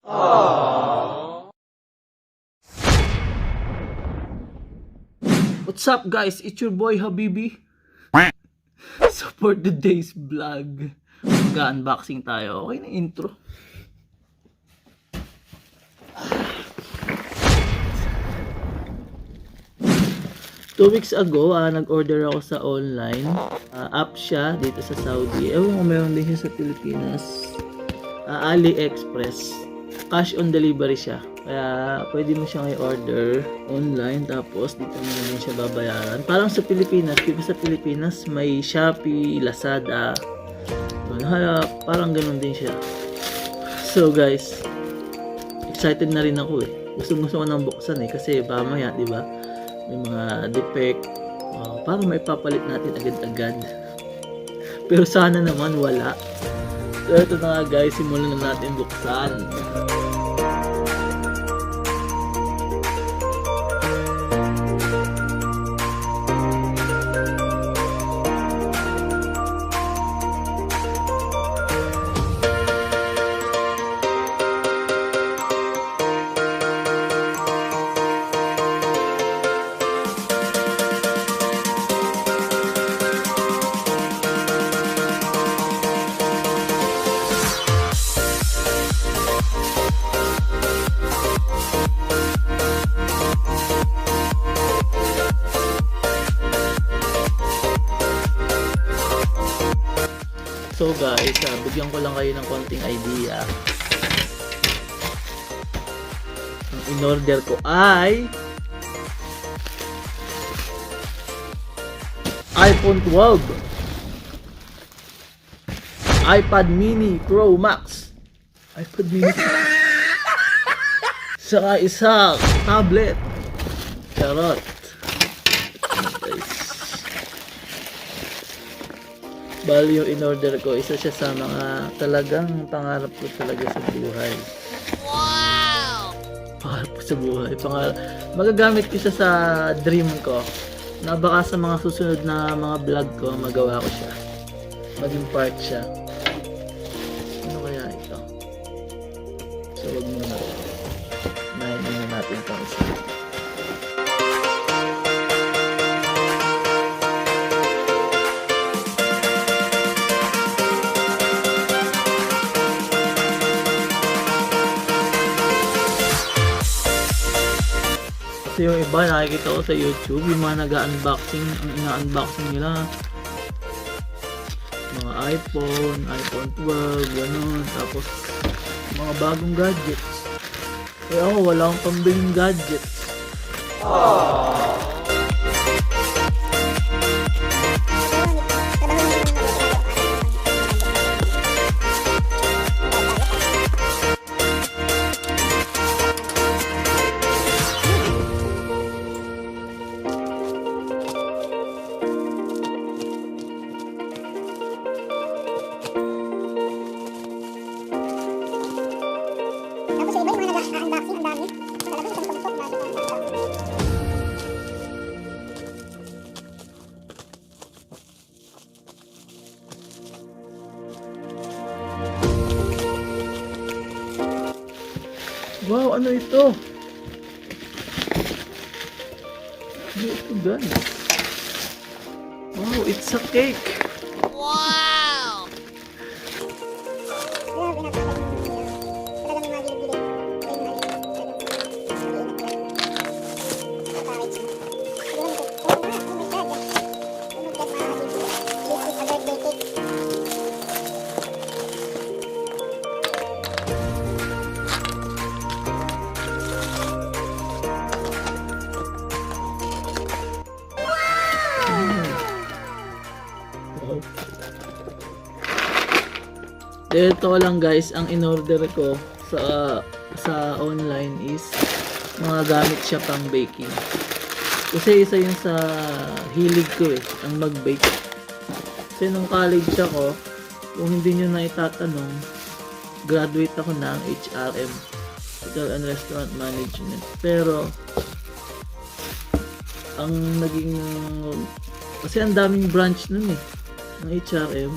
What's up guys? It's your boy Habibi. So for today's vlog, mag-unboxing tayo. Okay na intro. Two weeks ago, nag-order ako sa online. App siya dito sa Saudi. Ewan ko, meron din siya sa Pilipinas. AliExpress. Cash on delivery siya. Kaya pwede mo siyang i-order online, tapos dito mo naman siya babayaran. Parang sa Pilipinas, diba sa Pilipinas may Shopee, Lazada. Parang ganun din siya. So guys, excited na rin ako eh. Gusto ko nang buksan eh kasi mamaya, di ba? May mga defect. Parang may papalit natin agad-agad. Pero sana naman wala. So ito na nga guys, simulan na natin buksan. So guys, bigyan ko lang kayo ng konting idea. Ang in-order ko ay iPhone 12, iPad Mini Pro Max, iPad Mini saka isang tablet. Charot. Bali yung in-order ko, isa siya sa mga talagang pangarap ko talaga sa buhay. Wow! Pangarap ko sa buhay. Magagamit ko siya sa dream ko. Na baka sa mga susunod na mga vlog ko, magawa ko siya. Maging part siya. Ano kaya ito? So wag muna. Nahin natin ito isa. Kasi yung iba nakikita ko sa YouTube, yung mga nag-unboxing, ang ina-unboxing nila mga iPhone 12, gano'n, tapos mga bagong gadgets. Kaya ako wala akong pambiling gadgets. Wow, ano ito? Ano ito guys? Wow, it's a cake! Wow! Ito lang guys, ang in-order ko sa online is mga gamit siya pang baking. Kasi isa yun sa hilig ko eh, ang mag-bake. Kasi nung college ako, kung hindi nyo na itatanong, graduate ako ng HRM, Hotel and Restaurant Management. Pero ang naging, kasi ang daming branch nun eh, ng HRM.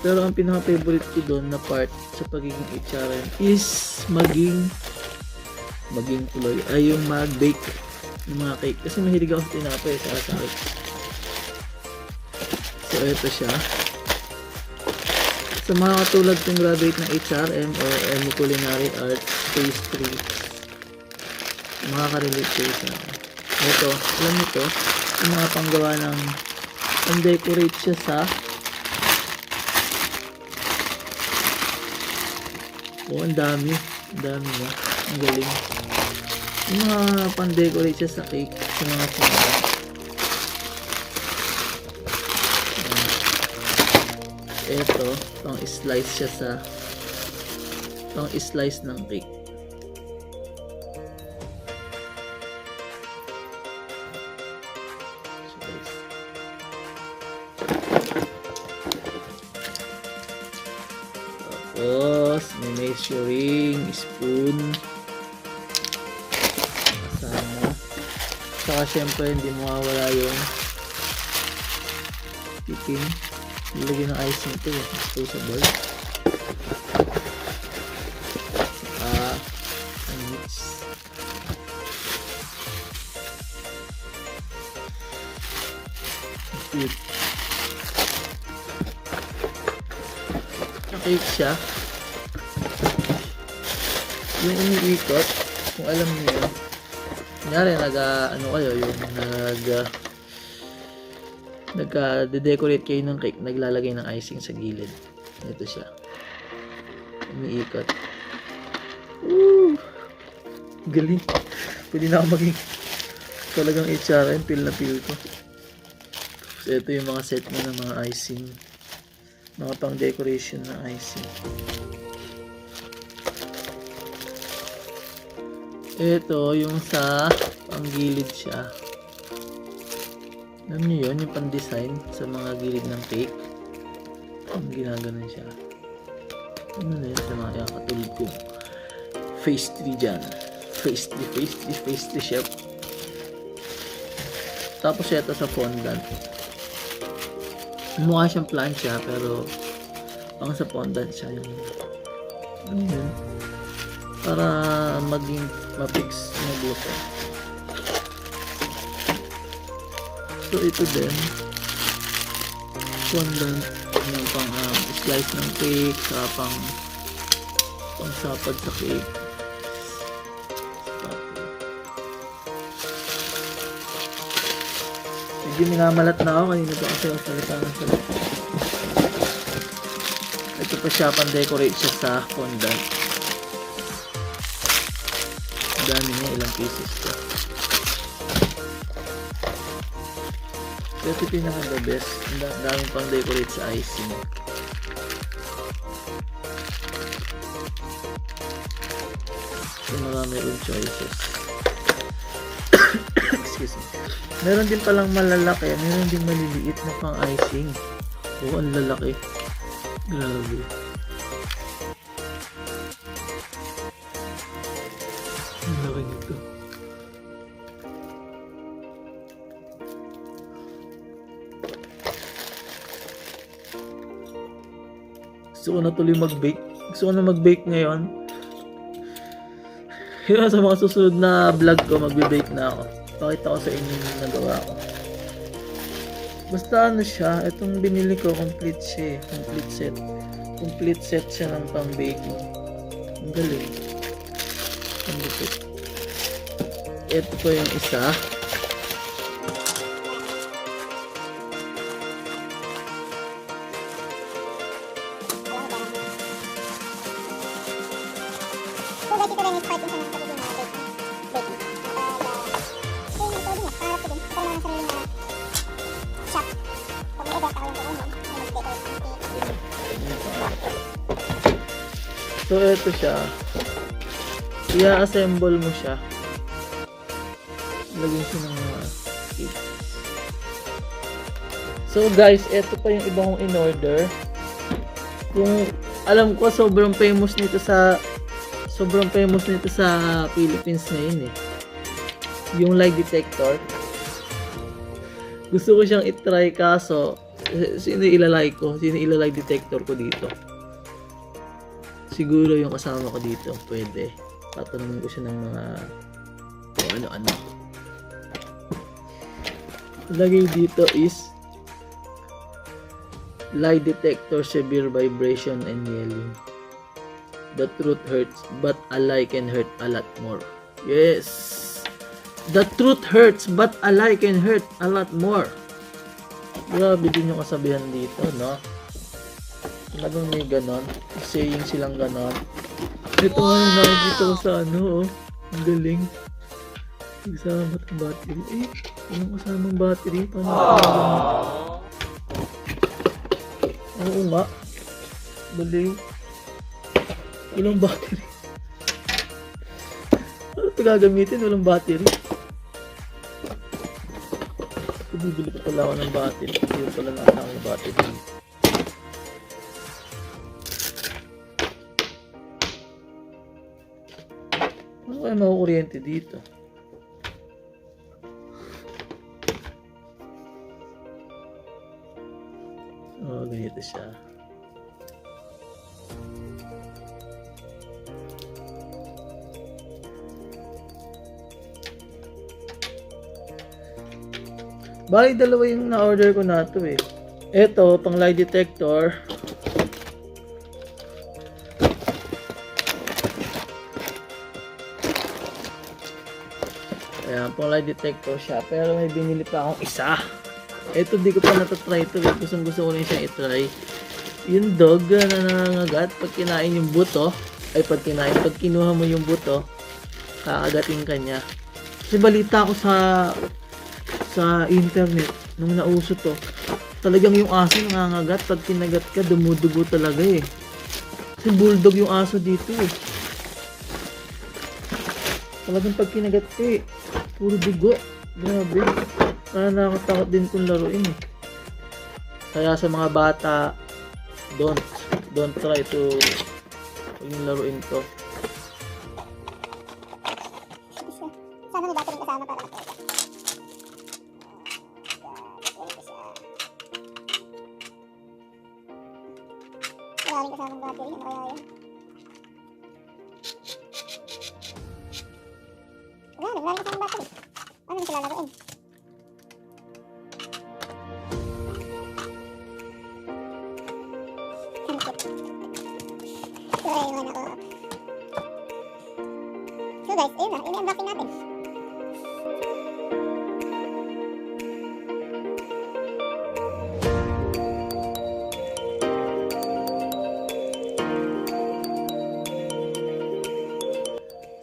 Pero ang pinaka-favorite ko doon na part sa pagiging HRM is maging tuloy ay yung mag-bake ng mga cake. Kasi mahilig ako sa tinapay sa cake. So ito siya. Sa mga katulad kong graduate ng HRM or any culinary arts pastry, makaka-relate kayo sa ito. Alam nyo to, yung mga panggawa ng pang-decorate siya sa ang dami na. Ang galing. Yung mga pang-decorate siya sa cake, sa mga sinara. Ito, pang-slice siya sa pang-slice ng cake. Tapos, may measuring spoon kasama. Saka syempre hindi mawawala yung tipping. Nilagyan ng icing ito, disposable. Saka mix. Cute. Cake siya. Yung umiikot, kung alam niyo yun, kunyari ano kayo, yung nagka-decorate kayo ng cake, naglalagay ng icing sa gilid. Ito siya. Umiikot. Woo! Galing. Pwede na ako maging talagang HRM, feel na feel ko. So ito yung mga set mo ng mga icing. Mga pang decoration na icing. Ito yung sa panggilid siya. Alam nyo yun, yung pang design sa mga gilid ng cake. Ang ginaganon siya. Ano na yun sa mga katulad ko pastry dyan. Pastry chef. Tapos ito sa fondant. Mukha siyang plancha pero pang sa fondant siya yung ano yun, para maging mapix na buto. So ito din fondant yung pang slice ng cake sa pang sapad sa cake. Medyo minamalat na ako kanina pa kasi ang salita ng salita. Ito pa siya, pan-decorate siya sa fondant. Dami niya, ilang pieces pa. Ito pinaka the best. Daming pang-decorate sa icing. So marami rin choices. Excuse me. Meron din palang malalaki, meron din maliliit na pang icing. Oo, ang lalaki. Grabe. Ang laki nito. Gusto ko na tuloy mag-bake. Gusto ko na mag-bake ngayon. Yun, sa mga susunod na vlog ko, magbe-bake na ako. Pakita ko sa inyo yung nagawa ko. Basta ano siya, itong binili ko, complete siya eh. Complete set. Complete set siya ng pang-baking. Ang galing. Ang lupit. Ito po yung isa. So ito siya, i-assemble mo siya, lagyan siya ng mga cake. So guys, ito pa yung ibang in-order. Kung alam ko sobrang famous nito sa Philippines ngayon eh, yung lie detector. Gusto ko siyang i-try kaso Sino ilalike ko? Sino ilalike detector ko dito? Siguro yung kasama ko dito. Pwede. Tatanungin ko siya ng mga kung ano-ano. Lagay dito is lie detector, severe vibration and yelling. The truth hurts, but a lie can hurt a lot more. Yes! The truth hurts, but a lie can hurt a lot more. Grabe din yung kasabihan dito, no? Talagang may ganon. Saying silang ganon. Ito nga yung nakikita ko sa ano, oh. Ang galing. Kasama ang battery. Eh, anong kasamang battery? Paano oo nga. Galing. Walang battery. Ano ito gagamitin? Walang battery. Bibili pa pala ako ng battery. Hindi pala na ang battery. Ano kaya makukuryente dito? Oh, ganito siya. Bali, dalawa yung na-order ko na ito eh. Ito, pang lie detector. Ayan, pang lie detector siya. Pero may binili pa akong isa. Ito, di ko pa natatry ito. Gusto ko rin siyang itry. Yung dog na nangangagat, pag kinain yung buto, pag kinuha mo yung buto, kakagatin ka niya. Kasi balita ko sa internet, nung nauso to, talagang yung aso nangangagat, pag kinagat ka, dumudugo talaga eh. Kasi bulldog yung aso dito eh. Talagang pag kinagat ka eh, puro dugo. Grabe. Kaya nakakatakot din kung laruin eh. Kaya sa mga bata, don't try to yung laruin to. Sana may battery kasama para matay. Maraming kasamang battery. Ano kaya yun? Maraming kasamang battery. Ano na sila laruin? So guys, ayun na. Ini-unboxing natin.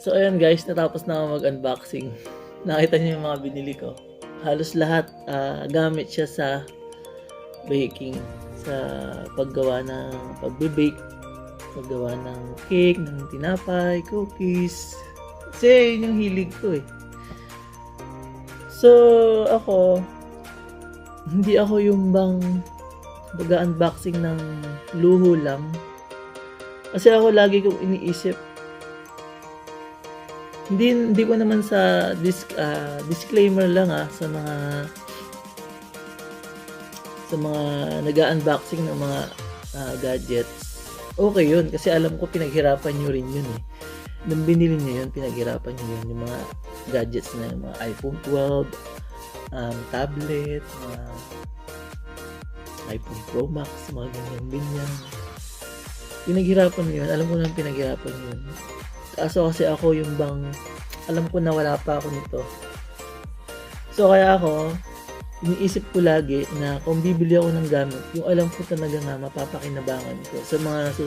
So ayan guys, natapos na ako mag-unboxing. Nakita niyo yung mga binili ko. Halos lahat gamit siya sa baking, sa paggawa ng pagbe-bake, paggawa ng cake, ng tinapay, cookies. Kasi yun yung hilig ko eh. So ako, hindi ako yung bang mag-unboxing ng luho lang. Kasi ako lagi kong iniisip, hindi ko naman sa disclaimer lang sa mga nag-unboxing ng mga gadgets. Okay yun kasi alam ko pinaghirapan nyo rin yun eh. Nung binili nyo yun, pinaghirapan nyo yun yung mga gadgets na yung mga iPhone 12, tablet, iPhone Pro Max, mga ganyan. Pinaghirapan nyo yun. Alam ko naman pinaghirapan nyo yun. Kaso kasi ako yung bang alam ko na wala pa ako nito. So kaya ako, iniisip ko lagi na kung bibili ako ng gamit, yung alam ko talaga na mapapakinabangan ko sa mga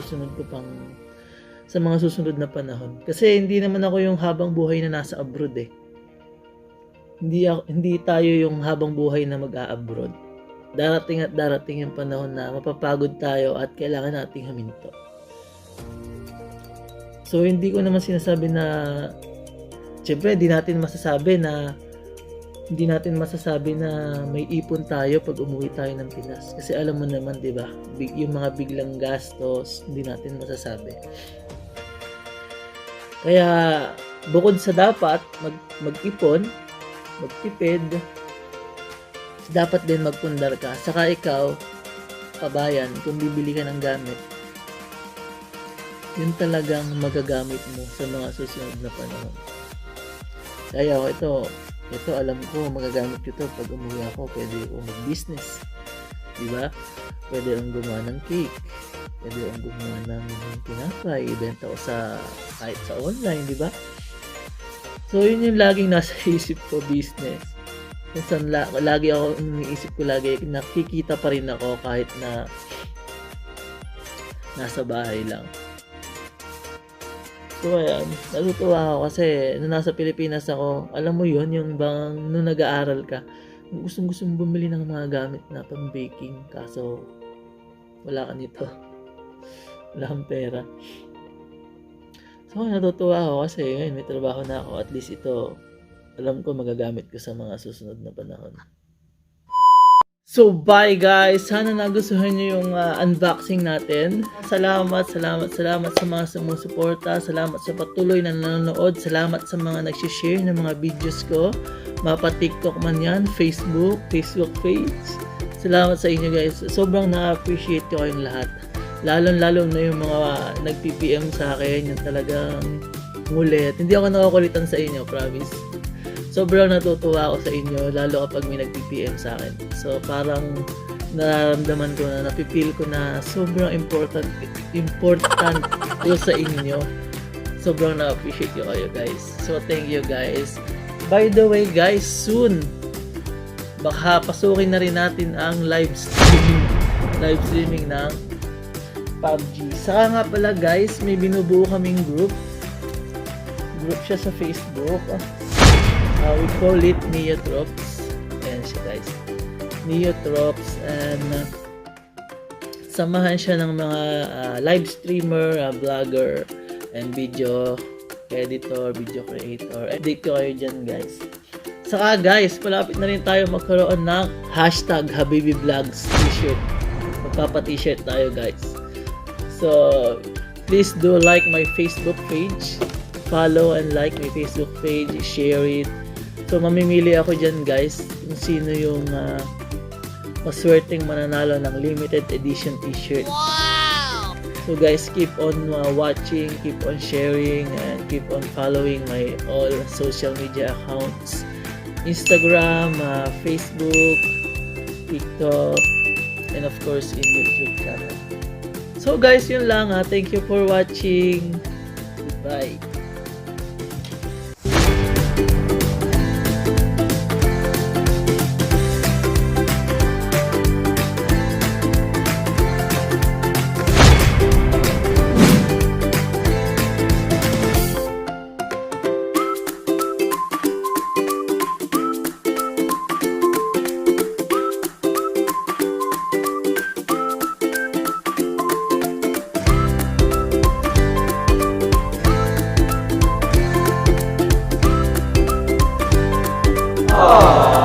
susunod na panahon. Kasi hindi naman ako yung habang buhay na nasa abroad eh. Hindi tayo yung habang buhay na mag-a-abroad. Darating at darating yung panahon na mapapagod tayo at kailangan nating huminto. So, hindi ko naman sinasabi na, syempre, hindi natin masasabi na may ipon tayo pag umuwi tayo ng Pinas. Kasi alam mo naman, di ba, yung mga biglang gastos, hindi natin masasabi. Kaya, bukod sa dapat mag-ipon, magtipid, dapat din magpundar ka. Saka ikaw, kabayan, kung bibili ka ng gamit, yun talagang magagamit mo sa mga susunod na panahon. Kaya ito alam ko, magagamit ko ito pag umuwi ako, pwede ako mag-business. Diba? Pwede akong gumawa ng cake. Pwede akong gumawa ng tinapay. Ibenta ko kahit sa online, diba? So, yun yung laging nasa isip ko, business. Minsan, lagi ako, iniisip ko lagi, nakikita pa rin ako kahit na nasa bahay lang. So, ayan, natutuwa ako kasi nung nasa Pilipinas ako, alam mo yun, yung bang nung nag-aaral ka, gustong bumili ng mga gamit na pang-baking, kaso wala ka nito. Wala kang pera. So, natutuwa ako kasi ngayon may trabaho na ako. At least ito, alam ko magagamit ko sa mga susunod na panahon. So, bye guys! Sana nagustuhan nyo yung unboxing natin. Salamat sa mga sumusuporta. Salamat sa patuloy na nanonood. Salamat sa mga nagsishare ng mga videos ko. Mapa TikTok man yan, Facebook page. Salamat sa inyo guys. Sobrang na-appreciate ko kayong lahat. Lalo na yung mga nag-PPM sa akin. Yung talagang ngulit. Hindi ako nakakulitan sa inyo, promise. Sobrang natutuwa ako sa inyo, lalo kapag may nag-PPM sa akin. So, parang nararamdaman ko na, napipil ko na sobrang important ko sa inyo. Sobrang na-appreciate ko kayo, guys. So, thank you, guys. By the way, guys, soon, baka pasukin na rin natin ang live streaming ng PUBG. Saka nga pala, guys, may binubuo kaming group siya sa Facebook. We call it Neotrops. Ayan siya guys. Neotrops, and samahan siya ng mga live streamer, vlogger, and video editor, video creator. Edit ko kayo dyan guys. Saka guys, palapit na rin tayo magkaroon ng hashtag HabibiVlogs t-shirt. Magpapa-t-shirt tayo guys. So, please do like my Facebook page. Follow and like my Facebook page. Share it. So, mamimili ako dyan guys kung sino yung maswerteng mananalo ng limited edition t-shirt. Wow! So guys, keep on watching, keep on sharing, and keep on following my all social media accounts. Instagram, Facebook, TikTok, and of course in YouTube channel. So guys, yun lang. Thank you for watching. Goodbye. Aww.